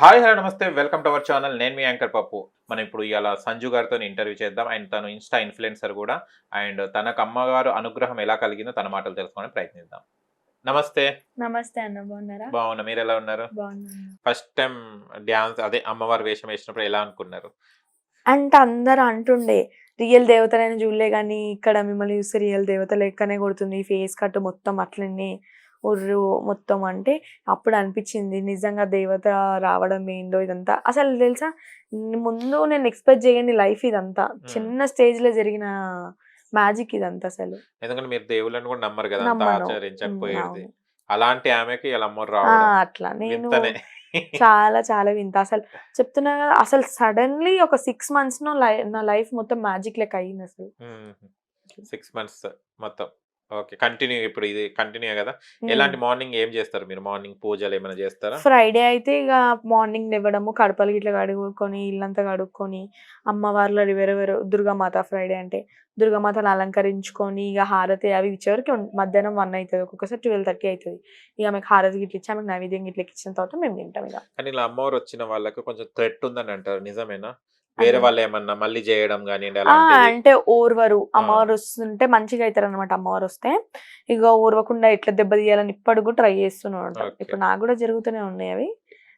Hi hello నమస్తే welcome to our channel. నేను మీ యాంకర్ పప్పు. మనం ఇప్పుడు ఇవాళ సంజు గారితో ఇంటర్వ్యూ చేద్దాం. అండ్ తను ఇన్స్టా ఇన్ఫ్లుయెన్సర్ కూడా. అండ్ తనకు అమ్మగారు అనుగ్రహం ఎలా కలిగిందో తన మాటలు తెలుసుకోవడానికి ప్రయత్నిద్దాం. నమస్తే. నమస్తే అన్న, బాగున్నారా? బాగున్నా, మీరు ఎలా ఉన్నారు? బాగున్నాను. ఫస్ట్ టైం డ్యాన్స్ అదే అమ్మవారి వేషం వేసినప్పుడు ఎలా అనుకున్నారు? అంటే అందరూ అంటుండే రియల్ దేవతలైన చూడలే కానీ ఇక్కడ మిమ్మల్ని చూస్తే రియల్ దేవత లెక్కనే కొడుతుంది, ఫేస్ కట్ మొత్తం అట్లనే ఉర్రు మొత్తం అంటే అప్పుడు అనిపించింది నిజంగా దేవత రావడం ఏందో ఇదంతా. అసలు తెలుసా, ముందు నేను ఎక్స్పెక్ట్ చేయని లైఫ్ ఇదంతా. చిన్న స్టేజ్ లో జరిగిన మ్యాజిక్ ఇదంతా అసలు. ఎందుకంటే మీరు దేవుళ్ళని కూడా నమ్మరు కదా, అంత నమ్మను. ఆచరించకపోయేది. అవును. అలాంటి ఆమెకి ఇలా అమ్మవారు రావడం అట్లా నేను వింతనే. చాలా చాలా వింత. అసలు చెప్తున్నా కదా, అసలు సడన్‌లీ ఒక 6 మంత్స్‌లో నా లైఫ్ మొత్తం మ్యాజిక్ లెక్క అయిందసలు. 6 మంత్స్ మొత్తం. ఓకే. కంటిన్యూ ఇప్పుడు ఇది కంటిన్యూ గదా! హ్మ్. ఎలాంటి మార్నింగ్ ఏం జేస్తారు మీరు? మార్నింగ్ పూజలేమైనా జేస్తారా? ఫ్రైడే అయితే ఇగ మార్నింగ్ లెవ్వడము, కడపలు గిట్ల కడుక్కొని, ఇల్లంతా కడుక్కొని, అమ్మవార్ల వేరే దుర్గామాత ఫ్రైడే అంటే. దుర్గామాతను అలంకరించుకొని, ఇగ హారతి అవి ఇచ్చేవరకి మధ్యాహ్నం 1 అయితది. ఒక్కొక్కసారి 12:30 అయితది. ఇగ ఆమెకు హారతి గిట్ల ఇచ్చి, ఆమెకు నైవేద్యం గిట్ల ఎక్కిచ్చిన తర్వాత మేము తింటాం ఇగ. కానీ ఇలా అమ్మవారొచ్చిన వాళ్ళకి కొంచెం థ్రెట్ ఉందని అంటారు. నిజమేనా? వేరే అంటే వాళ్ళేమన్నా మళ్ళీ జేయడం గానియండి అలాంటిది? అంటే ఓర్వరు. ఆ! అమ్మవారొస్తుంటే మంచిగా అయితారనమాట అమ్మవారొస్తే. ఇగ ఓర్వకుండా ఎట్లా దెబ్బ తీయాలని ఇప్పటికి కూడా ట్రై చేస్తూనే ఉంటారు. ఓకే. ఇప్పుడు నాకు గూడా జరుగుతూనే ఉన్నాయి అవి.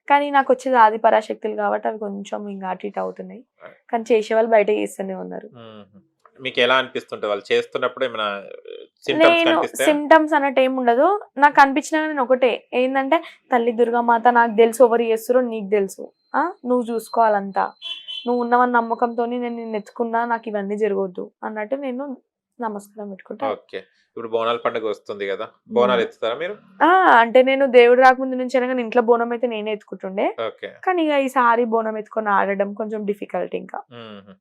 కానీ నాకొచ్చేది ఆది పరాశక్తులు కాబట్టి అవి కొంచెం ఇంగ అటు ఇటు అవుతున్నాయి. ఆహ్, కానీ చేసేవాళ్ళు బయట చేస్తూనే ఉన్నారు. హుహు. మీకెలా అనిపిస్తుంటది? వాళ్ళు చేస్తున్నప్పుడు ఏమైనా సింప్టమ్స్ నేను కనిపిస్తాయా? సింప్టమ్స్ అన్నట్టు ఏముండదు. నాకనిపించినా నేను ఒకటే ఏందంటే, తల్లి దుర్గామాత నాకు తెలుసు ఎవరు చేస్తుర్రో నీకు తెలుసు. నువ్వు చూసుకోవాలంతా. నువ్వు ఉన్నావన్న నమ్మకంతోని నేను నిన్ను ఎత్తుకున్నా, నాకు ఇవన్నీ జరగొద్దు అన్నట్టు నేను నమస్కారం పెట్టుకుంటా. ఓకే. ఇప్పుడు బోనాల పండుగ వస్తుంది గదా! హ్మ్. బోనాలెత్తుతారా మీరు? అంటే నేను దేవుడు రాకముందు నుంచైనా గాని ఇంట్లో బోనం అయితే నేనే ఎత్తుకుంటుండే. ఓకే. కానీ ఇగ ఈసారి బోనం ఎత్తుకొని ఆడడం కొంచెం డిఫికల్ట్ ఇంకా. హుహు.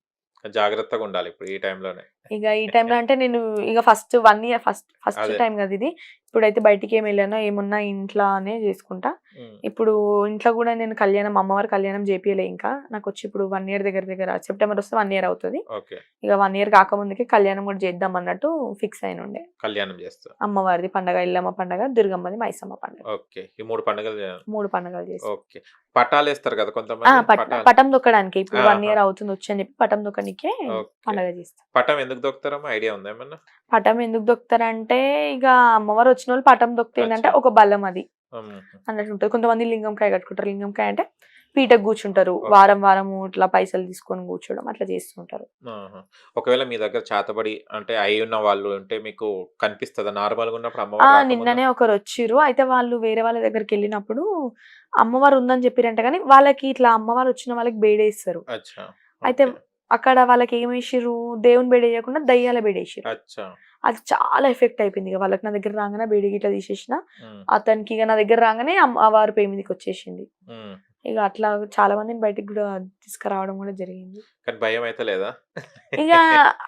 జాగ్రత్తగుండాలిప్పుడు ఈ టైంలోనే. ఇగ ఈ టైంలో అంటే నేను ఇగ ఫస్ట్ 1 ఇయర్ ఫస్ట్ అదే. టైమ్ గదా ఇది. ఇప్పుడైతే బయటికేమెళ్ళానో ఏమున్నా ఇంట్లోనే జేసుకుంటా. హ్మ్. ఇప్పుడు ఇంట్లో గూడా నేను అమ్మవారి కళ్యాణం జేపియలే ఇంకా. నాకొచ్చి ఇప్పుడు 1 ఇయర్ దగ్గర దగ్గర సెప్టెంబర్ వస్తే 1 ఇయర్ అవుతది. ఓకే. ఇగ 1 ఇయర్ కాకముందుకే కళ్యాణం గూడా జేద్దాం అన్నట్టు ఫిక్స్ అయినుండే. కళ్యాణం జేస్తారు. అమ్మవారిది పండగ, ఎల్లమ్మ పండగ, దుర్గమ్మది మైసమ్మ పండగ. ఓకే. ఈ 3 పండుగలు 3 పండగలు జేసి. ఓకే. పటాలేస్తారు గదా కొంతమంది. పటాలు. పటం దొక్కడానికే. ఇప్పుడు 1 ఆహా! ఇయర్ అవుతుంది వచ్చి అని జెప్పి పటం దొక్కనికే ఓకే. పండగ జేస్తాం. పటం ఎందుకు దొక్కుతారమ్మా? ఐడియా ఉందా ఏమన్నా? పటం ఎందుకు దొక్కుతారంటే, ఇగ అమ్మవారు వచ్చినోళ్ళు పటం దొక్కితే ఏందంటే అచ్చా! ఒక బలం అది హుహు. అన్నట్టుంటది. కొంతమంది లింగంకాయ కట్టుకుంటారు. లింగంకాయ అంటే పీటకు కూర్చుంటారు. ఓకే. వారం వారము ఇట్లా పైసలు తీసుకొని కూర్చోవడం అట్లా చేస్తూ ఉంటారు. ఆహా! ఒకవేళ మీ దగ్గర చేతబడి అంటే అయ్యున్న వాళ్ళు ఉంటే మీకు కనిపిస్తదా? నార్మల్‌గా ఉన్నప్పుడు అమ్మవారు రాకముందు? నిన్ననే ఒకరొచ్చిర్రు. అయితే వాళ్ళు వేరే వాళ్ళ దగ్గరికెళ్ళినప్పుడు అమ్మవారు ఉందని చెప్పిరంట గానీ, వాళ్ళకి ఇట్లా అమ్మవారు వచ్చిన వాళ్ళకి బేడేస్తారు. అచ్చా! అయితే ఓకే. అక్కడ వాళ్ళకేమేసిర్రు, దేవుని బేడేయకుండా దయ్యాల బేడేసిర్రు. అచ్చా! అది చాలా ఎఫెక్ట్ అయిపోయింది. ఇగ వాళ్ళకి నా దగ్గర రాంగానే బేడి గిట్ల తీసేసిన. హ్మ్. అతనికి ఇగ నా దగ్గర రాంగానే అమ్మవారు పేరు మీదకొచ్చేసింది. హ్మ్. ఇగ అట్లా చాలా మందిని బయటికి గూడా తీసుకురావడం గూడా జరిగింది. కానీ భయమైతే లేదా? ఇగ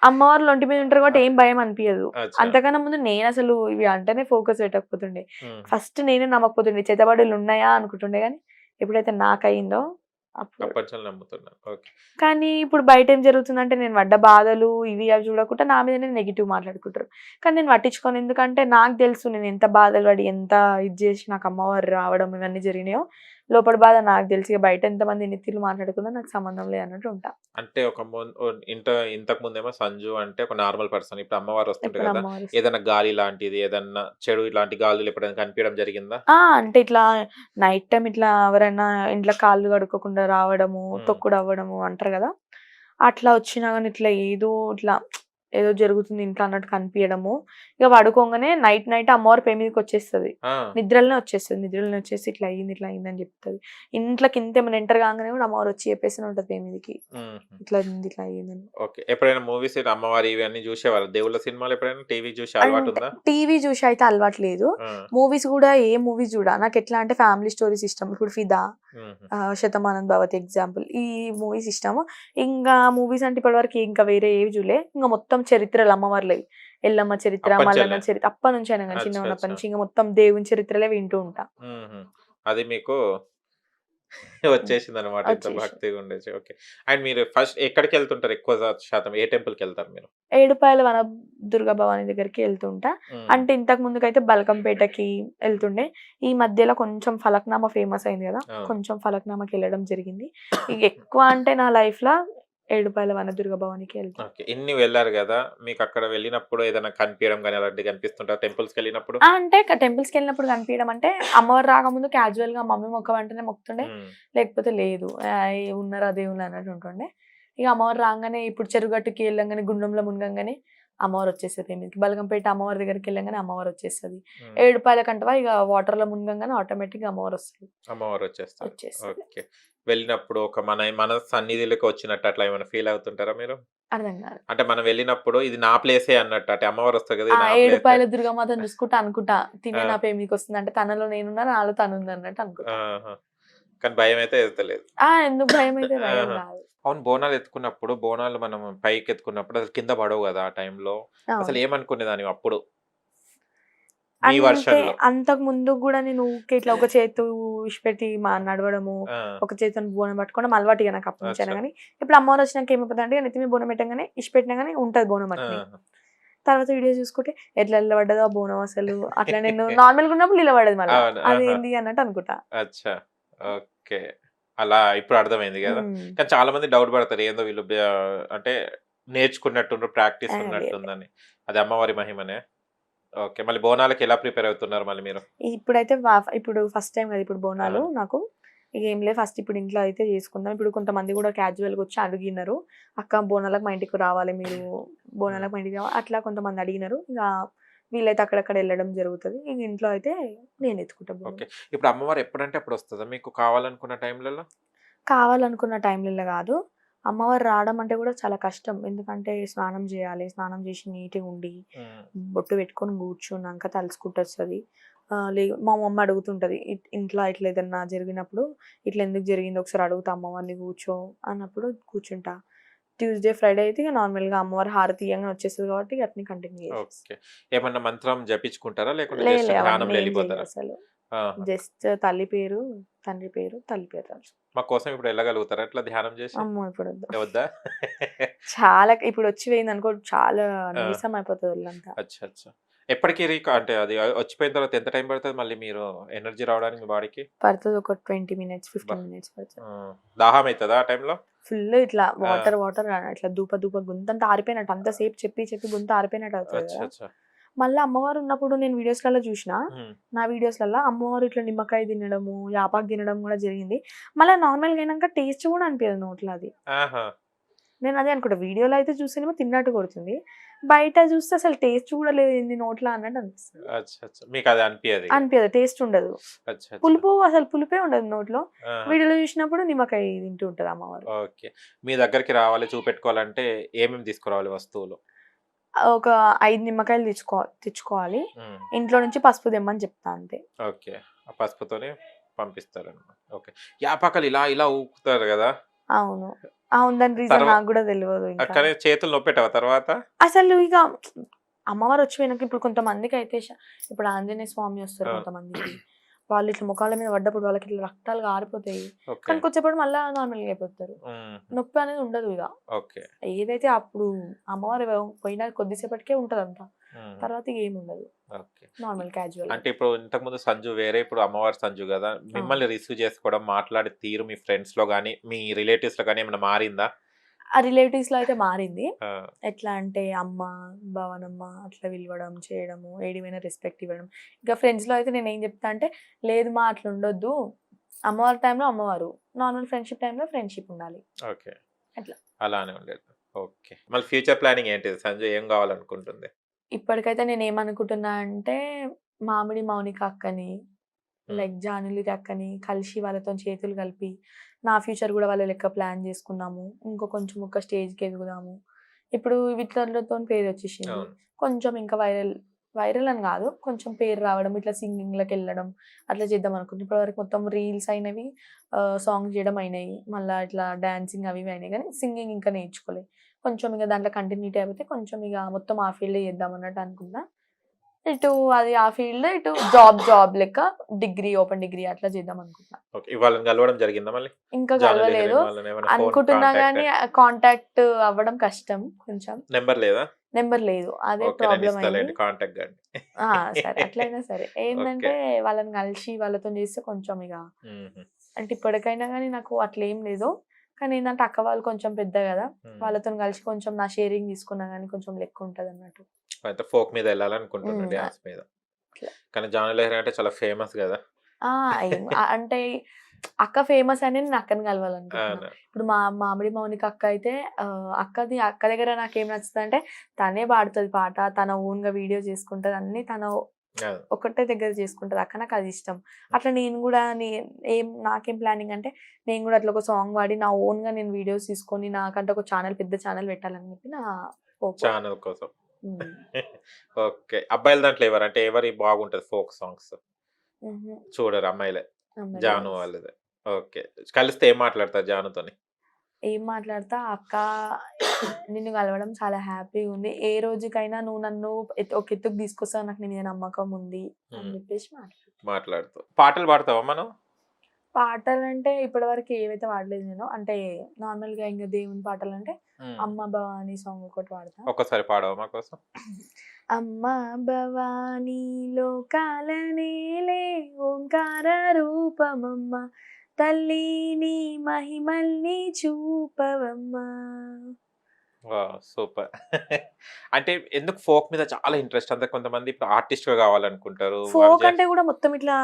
అమ్మవార్లు ఒంటి మీద ఉంటారు కాబట్టి ఏం భయం అనిపియదు. అచ్చా! అంతకన్నా ముందు నేనసలు ఇవి అంటేనే ఫోకస్ పెట్టకపోతుండే. హుహు. ఫస్ట్ నేనే నమ్మకపోతుండే. చేతబడులున్నాయా అనుకుంటుండే గానీ, ఎప్పుడైతే నాకయిందో అప్పుడు. అప్పటినుంచి నమ్ముతున్నారు. ఓకే. కానీ ఇప్పుడు బయటేం జరుగుతుందంటే, నేను పడ్డ బాధలు ఇవి అవి చూడకుండా నా మీదనే నెగెటివ్ మాట్లాడుకుంటారు. కానీ నేను పట్టించుకోను. ఎందుకంటే నాకు తెలుసు నేను ఎంత బాధలు పడి, ఎంత ఇది జేసి నాకు అమ్మవారు రావడం ఇవన్నీ జరిగినాయో, లోపటి బాధ నాకు తెలుసు. ఇగ బయట ఎంతమంది ఎన్ని తిట్లు మాట్లాడుకున్నా నాకు సంబంధం లేదన్నట్టు ఉంటా. అంటే ఒక ఇంతకుముందేమో సంజు అంటే ఒక నార్మల్ పర్సన్. ఇప్పుడు అమ్మవారు వస్తుంటాయి ఎప్పుడు గదా! అమ్మవారొస్తే ఏదన్నా గాలి లాంటిది, ఏదన్నా చెడు ఇలాంటి గాలులు ఎప్పుడైనా కనిపియడం జరిగిందా? అంటే ఇట్లా నైట్ టైమ్ ఇట్లా ఎవరైనా ఇంట్లో కాళ్ళు కడుక్కోకుండా రావడము, హ్మ్. తొక్కుడవ్వడము అంటారు గదా! అట్లా వచ్చినా గాని ఇట్లా ఏదో జరుగుతుంది ఇంట్లో అన్నట్టు కనిపియడము. ఇగ పడుకోంగానే నైట్ నైట్ అమ్మవారి పేరు మీదకొచ్చేస్తది. ఆ! నిద్రలోనే వచ్చేస్తది. నిద్రలోనే వచ్చేసి ఇట్లా అయిందని జెప్తది. ఇంట్లోకి ఇంతేమైనా ఎంటర్ కాంగానే గూడా అమ్మవారు వచ్చి చెప్పేస్తూనే ఉంటది పేరు మీదకి. హుహు. ఇట్లా అయింది, ఇట్లా అయ్యిందని. ఓకే. ఎప్పుడైనా మూవీస్ ఇట్లా అమ్మవారి ఇవన్నీ జూసేవాళ్ళా? దేవుళ్ళ సినిమాలు ఎప్పుడైనా టీవీ జూసే అంటే అలవాటుందా? టీవీ జూసి అయితే అలవాటు లేదు. ఆ! మూవీస్ గూడా ఏ మూవీస్ జూడా. నాకెట్లా అంటే ఫ్యామిలీ స్టోరీస్ ఇష్టం. ఇప్పుడు 'ఫిదా', హుహు. 'శతమానం భవతి' ఎగ్జాంపుల్. ఈ మూవీస్ ఇష్టము. ఇంగా మూవీస్ అంటే ఇప్పటివరకు ఇంకా వేరే ఏవి జూడలే. ఇంగ మొత్తం చరిత్రలు అమ్మవార్లయి. ఎల్లమ్మ చరిత్ర, మల్లన్న అప్పటినుంచెల్లే. చరిత్ర అప్పటినుంచైనా గాని అచ్చా! చిన్నగున్నప్పటి అచ్చా! నుంచి ఇంగ మొత్తం దేవుని చరిత్రలే వింటూ ఉంటా. హుహు. అది మీకు వచ్చేసిందనమాట. ఇంత వచ్చేసింది. భక్తిగా ఉండేసి. ఓకే. అండ్ మీరు ఫస్ట్ ఎక్కడికెళ్తుంటారు ఎక్కువ శాతం? ఏ టెంపుల్‌కెళ్తారు మీరు? ఏడుపాయల వన దుర్గా భవాని దగ్గరికి ఎళ్తుంటా. హ్మ్. అంటే ఇంతకు ముందుకైతే బల్కంపేటకి ఎళ్తుండే. ఈ మధ్యలో కొంచెం ఫలక్నామా ఫేమస్ అయింది గదా! అవును. కొంచెం ఫలక్నామాకెళ్ళడం జరిగింది. ఇగ ఎక్కువ అంటే నా లైఫ్‌ల ఏడుపాయల వన దుర్గా భవానికి ఎళ్తా. ఓకే. ఇన్ని వెళ్లారు గదా! మీకక్కడ వెళ్ళినప్పుడు ఏదైనా కనిపియడం గాని అలాంటివి కనిపిస్తుంటదా టెంపుల్స్‌కెళ్ళినప్పుడు? అంటే టెంపుల్స్‌కెళ్ళినప్పుడు కనిపియడం అంటే అమ్మవారు రాకముందు క్యాజువల్‌గా మమ్మీ మొక్కమంటేనే మొక్కుతుండే. హ్మ్. లేకపోతే లేదు. ఉన్నారా దేవుళ్ళు అన్నట్టు ఉంటుండే. ఇగ అమ్మవారు రాంగానే ఇప్పుడు చెరుగట్టుకి ఎళ్ళంగానే గుండంలో మునగంగానే అమ్మవారొచ్చేస్తది మీదకి. బల్గంపేట అమ్మవారి దగ్గరికెళ్ళంగానే అమ్మవారొచ్చేస్తది. హ్మ్. ఏడుపాయల కంటవా ఇగ వాటర్‌లో మునగంగానే ఆటోమేటిక్‌గా అమ్మవారొస్తది. అమ్మవారొచ్చేస్తారు. వచ్చేస్తది. ఓకే. వెళ్ళినప్పుడు ఒక మన సన్నిధిలోకి వచ్చినట్టు అట్లా ఏమైనా ఫీల్ అవుతుంటారా మీరు? అర్థం కాదు. అంటే మనం వెళ్ళినప్పుడు ఇది నా ప్లేసే అన్నట్టు. అంటే అమ్మవారొస్తది గదా! ఇది నా ప్లేసే. ఏడుపాయల దుర్గమాతను చూసుకుంటా అనుకుంటా. తినే ఆ! నా మీదకొస్తుంది. అంటే తనలో నేనున్నా, నాలో తనుందన్నట్టు అనుకుంటా. ఆహా! కానీ భయమైతే ఏత్తలేదు. ఎందుకు భయమైతే భయం ఆహా! గాదు. అవును. బోనాలెత్తుకున్నప్పుడు, బోనాలు మనం పైకెత్తుకున్నప్పుడు అసలు కింద పడవు గదా! ఆ టైంలో. అవును. అసలేమనుకునేదానివి అప్పుడు? మీ అంటే వర్షన్‌లో? అంతకు ముందు గూడా నేను ఊకే ఇట్లా ఒక చేత్తో ఇడిచిపెట్టి నడవడము, ఆ! ఒక చేత్తోని బోనం పట్టుకోవడం అలవాటు ఇగ నాకు అప్పటి నుంచైనా అచ్చా! గాని. ఇప్పుడు అమ్మవారొచ్చినాక ఏమైపోతదంటే నెత్తి మీద బోనం పెట్టంగానే ఇడిచిపెట్టినా గాని ఉంటది బోనం అట్నే. ఆహా! తర్వాత వీడియో చూసుకుంటే ఎట్లా నిలబడ్డదో ఆ బోనం అసలు. అట్లా నేను నార్మల్‌గా ఉన్నప్పుడు నిలబడదు మళ్ళా. అవును. ఆహా! అదేంది అన్నట్టు అనుకుంటా. అచ్చా! ఓకే. అలా ఇప్పుడు అర్థమైంది గదా! హ్మ్. కానీ చాలా మంది డౌట్ పడతారు. ఏందో వీళ్ళు అంటే నేర్చుకున్నట్టుండ్రు, ప్రాక్టీస్ లేదు లేదు. ఉన్నట్టుందని. అది అమ్మవారి మహిమనే. ఓకే. మళ్ళీ బోనాలకి ఎలా ప్రిపేర్ అవుతున్నారు మళ్ళీ మీరు? ఇప్పుడైతే ఇప్పుడు ఫస్ట్ టైమ్ కదా! ఇప్పుడు బోనాలు అవును. నాకు. ఇగ ఏం లేదు ఫస్ట్ ఇప్పుడు ఇంట్లో అయితే చేసుకుందాం. ఇప్పుడు కొంతమంది గూడా క్యాజువల్‌గా వచ్చి అడిగినారు. "అక్క బోనాలకు మా ఇంటికి రావాలి మీరు. హ్మ్. బోనాలకు మా ఇంటికి అట్లా కొంతమంది అడిగినారు. ఇగ వీలైతే అక్కడక్కడ ఎళ్ళడం జరుగుతది. ఇగ ఇంట్లో అయితే నేను ఎత్తుకుంటా బోనం. ఓకే. ఇప్పుడు అమ్మవారు ఎప్పుడంటే అప్పుడొస్తదా మీకు కావాలనుకున్న టైంలలో? కావాలనుకున్న టైంలలో గాదు. అమ్మవారు రావడం అంటే గూడా చాలా కష్టం. ఎందుకంటే స్నానం జేయాలి. స్నానం జేసి నీట్‌గా ఉండి, హ్మ్. బొట్టు పెట్టుకొని కూర్చున్నాక తలుసుకుంటొస్తది. మా మమ్మీ అడుగుతుంటది. ఇంట్లో ఇట్లా ఏదన్నా జరిగినప్పుడు, "ఇట్లా ఎందుకు జరిగింది ఒకసారి అడుగుతా అమ్మవారిని కూర్చో" అన్నప్పుడు కూర్చుంటా. ట్యూస్‌డే, ఫ్రైడే అయితే ఇగ నార్మల్‌గా అమ్మవారు హారతి ఇయ్యంగానే వచ్చేస్తది కాబట్టి ఇగ అట్నే కంటిన్యూ చేసేస్తా. ఓకే. ఏమన్నా మంత్రం జపించుకుంటారా? లేకుంటే జస్ట్ లే అవన్నీ ధ్యానంలో ఏం ఎళ్ళిపోతారా? చెయ్యసలు. ఆహా! జస్ట్ తల్లి పేరు, తండ్రి పేరు, తల్లి పేరు రాసు. మా కోసం ఇప్పుడు ఎళ్ళగలుగుతారా అట్లా ధ్యానం జేసి? అమ్మో! ఇప్పుడొద్దు. వద్దా? చాలా ఇప్పుడొచ్చి పోయిందనుకో చాలా ఆ! నీరసం అయిపోతది ఒళ్ళంతా. అచ్చా! అచ్చా! ఎప్పటికి అంటే అది వచ్చిపోయిన తర్వాత ఎంత టైం పడతది మళ్ళీ మీరు ఎనర్జీ రావడానికి మీ బాడీకి? పడతది ఒక 20 మినిట్స్, అబ్బా! 15 మినిట్స్ పడతది. హ్మ్. దాహం అయితదా ఆ టైంలో? ఫుల్ ఇట్లా ఆ! వాటర్ ఇట్లా దూప గొంతంతా ఆరిపోయినట్టు అంత సేపు చెప్పి గొంతు ఆరిపోయినట్టు అవుతది అచ్చా! గదా! అచ్చా! మళ్ళా అమ్మవారు ఉన్నప్పుడు నేను వీడియోస్‌లలో జూషినా. హ్మ్. నా వీడియోస్‌లల్ల అమ్మవారు ఇట్లా నిమ్మకాయ తినడము, యాపాకు తినడం గూడా జరిగింది. మళ్ళా నార్మల్‌గా అయినంక టేస్ట్ గూడా అనిపియదు నోట్ల అది. ఆహా! నేను అదే అనుకుంటా. వీడియోలో అయితే చూస్తేనేమో తిన్నట్టు కొడుతుంది. బయట చూస్తే అసలు టేస్ట్ కూడా లేదు ఏంది నోట్ల అన్నట్టు అనిపిస్తది. అచ్చా! అచ్చా! మీకది అనిపియదిగ. అనిపియదు. టేస్ట్ ఉండదు. అచ్చా! అచ్చా! అసలు పులుపే ఉండదు నోట్లో. ఆహా! వీడియోలో చూసినప్పుడు నిమ్మకాయ తింటూ ఉంటది అమ్మవారు. ఓకే. మీ దగ్గరికి రావాలి, చూపెట్టుకోవాలంటే ఏమేమి తీసుకురావాలి వస్తువులు? ఒక 5 నిమ్మకాయలు తెచ్చుకోవాలి. హ్మ్. ఇంట్లో నుంచి పసుపు తెమ్మని చెప్తా అంతే. ఓకే. ఆ పసుపుతోని పంపిస్తారనమాట. ఓకే. యాపాకలు ఇలా ఇలా ఊపుతారు గదా! అవును. అవును. దాని రీజన్ తర్వా నాకు గూడా తెలవదు ఇంకా. కానీ చేతులు నొప్పెట్టవా తర్వాత? అసలు ఇగ అమ్మవారు వచ్చి పోయినంక ఇప్పుడు కొంతమందికైతే ఇప్పుడు ఆంజనేయ స్వామి వస్తారు అవును. కొంతమందికి. వాళ్ళు ఇట్లా మొఖాల మీద పడ్డప్పుడు వాళ్ళకి ఇట్లా రక్తాలు గారిపోతాయి. ఓకే. కానీ కొంచెంసేపటి మళ్ళా నార్మల్‌గా అయిపోతారు. హుహు. నొప్పి అనేది ఉండదు ఇగ. ఓకే. ఏదైతే అప్పుడు అమ్మవారు పోయిన కొద్దిసేపటికే ఉంటదంతా. హ్మ్. తర్వాత ఇగ ఏముండదు. ఓకే. ఇ నార్మల్ క్యాజువల్‌గా. అంటే ఇప్పుడు ఇంతకుముందు సంజు వేరే, ఇప్పుడు అమ్మవారి సంజు గదా! అవును. మిమ్మల్ని రిసీవ్ చేసుకోవడం, మాట్లాడే తీరు మీ ఫ్రెండ్స్‌లో గాని, మీ రిలేటివ్స్‌లో గాని ఏమైనా మారిందా? ఆ రిలేటివ్స్‌లో అయితే మారింది. ఆ! ఎట్లా అంటే అమ్మ, భవనమ్మ అట్లా పిలవడం, చేయడము, ఏడిపోయిన రెస్పెక్ట్ ఇవ్వడం. ఇంకా ఫ్రెండ్స్‌లో అయితే నేనేం చెప్తా అంటే, లేదు మా అట్లుండొద్దు. అమ్మవారి టైంలో అమ్మవారు. నార్మల్ ఫ్రెండ్‌షిప్ టైంలో ఫ్రెండ్‌షిప్ ఉండాలి. ఓకే. అట్లా. అలానే ఉండేది. ఓకే. మళ్ళీ ఫ్యూచర్ ప్లానింగ్ ఏంటిది? సంజు ఏం గావాలనుకుంటుంది? ఇప్పటికైతే నేనేమనుకుంటున్నా అంటే, మామిడి మౌనిక అక్కని, హ్మ్. లైక్ జానులిరి అక్కని కలిసి వాళ్ళతోని చేతులు కలిపి, నా ఫ్యూచర్ గూడా వాళ్ళ లెక్క ప్లాన్ చేసుకుందాము. కొంచెం ఒక స్టేజ్‌కి ఎదుగుదాము. ఇప్పుడు వీటిలతోని పేరొచ్చేసింది. అవును. కొంచెం ఇంకా వైరల్ అని గాదు. కొంచెం పేరు రావడం, ఇట్లా సింగింగ్‌లకెళ్ళడం అట్లా చేద్దాం అనుకుంటున్నా. ఇప్పటివరకు మొత్తం రీల్స్ అయినవి, సాంగ్స్ చేయడం అయినాయి. మళ్ళా ఇట్లా డాన్సింగ్ అవి ఇవి అయినాయి గానీ, సింగింగ్ ఇంకా నేర్చుకోలే. కొంచెం ఇగ దాంట్లో కంటిన్యూటీ అయిపోతే కొంచెం ఇగ మొత్తం ఆ ఫీల్డే చేద్దాం అన్నట్టు అనుకున్నా. ఇటు అది ఆ ఫీల్డ్, ఇటు జాబ్ లెక్క ఓపెన్ డిగ్రీ అట్లా చేద్దాం అనుకుంటున్నా. ఓకే. వాళ్ళని కలవడం జరిగిందా మళ్ళీ? ఇంకా జాను కలవలేదు. లెహరీన్ వాళ్ళని ఏమైనా ఫోన్ అనుకుంటున్నా కాంటాక్ట్? గానీ కాంటాక్ట్ అవ్వడం కష్టం కొంచెం. నెంబర్ లేదా? నెంబర్ లేదు. అదే ఓకే. నేను ప్రాబ్లమ్ అయింది. ఇస్తాలేండి కాంటాక్ట్ గాని. ఆ! సరే అట్లైనా సరే. ఓకే. ఏందంటే వాళ్ళని కలిసి వాళ్ళతోని చేస్తే కొంచెం ఇగ హుహు. అంటే ఇప్పటికైనా గానీ నాకు అట్లేం లేదు. కానీ ఏందంటే అక్క వాళ్ళు కొంచెం పెద్ద గదా! హ్మ్. వాళ్ళతోని కలిసి కొంచెం నా షేరింగ్ తీసుకున్నా గానీ కొంచెం లెక్కుంటదన్నట్టు. అయితే ఫోక్ మీద ఎళ్ళాలనుకుంటున్నా హ్మ్. డాన్స్ మీద. అట్లా. కానీ జాను లెహరీ అంటే చాలా ఫేమస్ గదా! ఆ! అంటే అక్క ఫేమస్ అని నేను అక్కని కలవాలనుకుంటున్నా. అవును. ఇప్పుడు మామిడి మౌనిక అక్క అయితే అక్క దగ్గర నాకేం నచ్చుతదంటే తనే పాడుతది పాట. తన ఓన్‌గా వీడియో చేసుకుంటది. అన్నీ తను అవును. ఒకటే దగ్గర చేసుకుంటది. అక్క నాకది ఇష్టం. అట్లా నేను గూడా నాకేం ప్లానింగ్ అంటే నేను గూడా అట్లా ఒక సాంగ్ పాడి నా ఓన్‌గా నేను వీడియోస్ తీసుకొని నాకంటే ఒక పెద్ద ఛానెల్ పెట్టాలని చెప్పి నా హోప్. ఛానెల్ కోసం. హ్మ్. ఓకే. అబ్బాయిల దాంట్లో ఎవరు? అంటే ఎవరియి బాగుంటది ఫోక్ సాంగ్స్? హుహు. చూడరు అమ్మాయిలే. అమ్మాయిలే జాను తెలుసు. వాళ్ళదే. ఓకే. కలిస్తే ఏం మాట్లాడతారు జానుతోని? ఏం మాట్లాడతా, "అక్క నిన్ను కలవడం చాలా హ్యాపీగుంది. ఏ రోజుకైనా నువ్వు నన్ను ఒక ఎత్తుకు తీసుకొస్తావు. నాకు నీ మీద నమ్మకం ఉంది" అని హ్మ్. చెప్పేసి మాట్లాడతా. మాట్లాడుతూ. పాటలు పాడతావా మనం? పాటలంటే ఇప్పటివరకు ఏవైతే పాడలేదు నేను. అంటే నార్మల్‌గా ఇంగ దేవుని పాటలంటే హ్మ్. 'అమ్మ భవాని' సాంగ్ ఒకటి పాడతా. ఒక్కసారి పాడవా మా కోసం? అమ్మ భవానీ లోకాల నేలే ఓంకార రూపమమ్మ తల్లి నీ మహిమల్ని చూపవమ్మా. వావ్! సూపర్. అంటే ఎందుకు ఫోక్ మీద చాలా ఇంట్రెస్ట్? అంటే కొంతమంది ఇప్పుడు ఆర్టిస్ట్‌గా కావాలనుకుంటారు. వాళ్ళు ఫోక్ అంటే గూడా మొత్తం ఇట్లా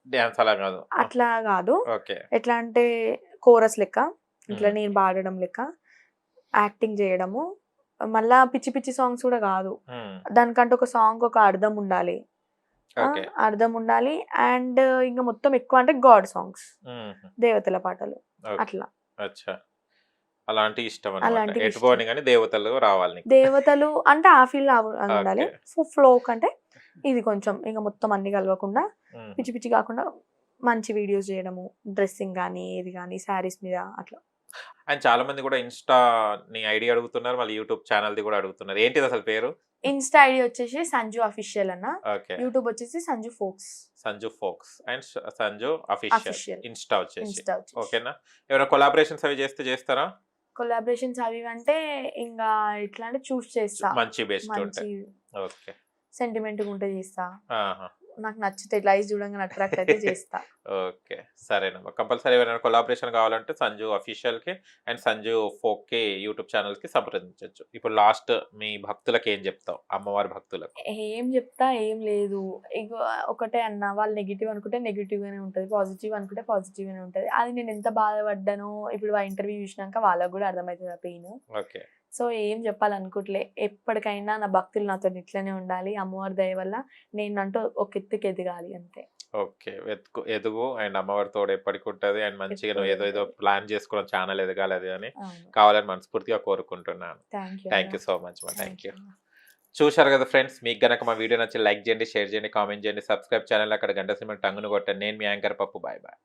డాన్స్ అలా కాదు. అట్లా గాదు. ఓకే. ఎట్లా అంటే కోరస్ లెక్క. ఇట్లా హ్మ్. నేను పాడడం లెక్క. యాక్టింగ్ జేయడము. మళ్ళా పిచ్చి పిచ్చి సాంగ్స్ గూడా గాదు. హ్మ్. దానికంటే ఒక సాంగ్‌కి ఒక అర్థం ఉండాలి. ఆ! ఓకే. అర్థం ఉండాలి. అండ్ ఇంక మొత్తం ఎక్కువ అంటే గాడ్ సాంగ్స్. హుహు. దేవతల పాటలు. ఓకే. అట్లా. అచ్చా! అలాంటియి ఇష్టమనమాట. అలాంటివి ఎటు ఇష్టం. పోని గాని దేవతలు రావాలి నీకు. దేవతలు అంటే ఆ ఫీల్‌లో అది ఉండాలి. ఓకే. ఫ్లోక్ అంటే ఇది కొంచెం ఇంక మొత్తం అన్నీ కలవకుండా హుహు. పిచ్చి పిచ్చి కాకుండా మంచి వీడియోస్ చేయడము. డ్రెస్సింగ్ గానీ, ఏది గానీ శారీస్ మీద అట్లా. అండ్ చాలా మంది గూడా ఇన్‌స్టా నీ ఐడీ అడుగుతున్నారు. మళ్ళీ యూట్యూబ్ ఛానెల్‌ది గూడా అడుగుతున్నారు. ఏంటిదసలు పేరు? ఇన్‌స్టా ఐడీ వచ్చేసి సంజు అఫీషియల్ అన్న. ఓకే. యూట్యూబ్ వచ్చేసి Sanju folks. Sanju folks and Sanju official. Official. Insta వచ్చేసి. ఇన్‌స్టా వచ్చేసి. ఓకేనా? ఏమైనా కొలాబరేషన్స్ అవి చేస్తారా? కొలాబరేషన్స్ అవి ఇవి అంటే ఇంగా ఎట్లా అంటే చూస్ చేస్తా. మంచి బెస్ట్ మంచి ఉంటాయి. ఓకే. సెంటిమెంట్‌గా ఉంటే చేస్తా. ఆహా! నాకు నచ్చితే ఇట్లా ఐస్ చూడంగానే అట్రాక్ట్ అయితే చేస్తా. ఓకే. సరేనమ్మా. కంపల్సరీ ఎవరైనా కొలాబరేషన్ కావాలంటే సంజు అఫీషియల్‌కి అండ్ సంజు ఫోక్‌కి యూట్యూబ్ ఛానెల్‌కి సంప్రదించొచ్చు. ఇప్పుడు లాస్ట్ మీ భక్తులకి ఏం చెప్తావు? అమ్మవారి భక్తులకు. ఏం జెప్తా ఏం లేదు. ఇగో ఒకటే అన్నా వాళ్ళు నెగెటివ్ అనుకుంటే నెగెటివ్‌గానే ఉంటది. పాజిటివ్ అనుకుంటే పాజిటివ్‌గానే ఉంటది. అది నేనెంత బాధపడ్డానో ఇప్పుడు ఆ ఇంటర్వ్యూ చూసినాక వాళ్ళకి గూడా అర్థమైతది ఆ పెయిన్. ఓకే. సో, ఏం జెప్పాలనుకోవట్లే. ఎప్పటికైనా నా భక్తులు నాతోని ఇట్లనే ఉండాలి. అమ్మవారి దయ వల్ల నేనంటూ ఒక ఎత్తుకి ఎదగాలి అంతే. ఓకే. ఎదుగు అండ్ అమ్మవారి తోడు ఎప్పటికుంటది. అండ్ మంచిగా నువ్వు ఎప్పుడు ఏదో ఉంటది. ప్లాన్ చేసుకున్న ఛానెల్ ఎదగాలి అది అని అవును. కావాలని మనస్ఫూర్తిగా కోరుకుంటున్నాను. థాంక్ యూ థాంక్ అన్న. యూ సో మచ్ మా. Thank thank you. యూ. చూశారు కదా ఫ్రెండ్స్. మీకు గనక మా వీడియో నచ్చి లైక్ చేయండి, షేర్ చేయండి, కామెంట్ చేయండి, సబ్స్క్రైబ్ ఛానెల్ అక్కడ గంట సింబల్ టంగున కొట్టండి. నేను మీ యాంకర్ పప్పు. Bye bye.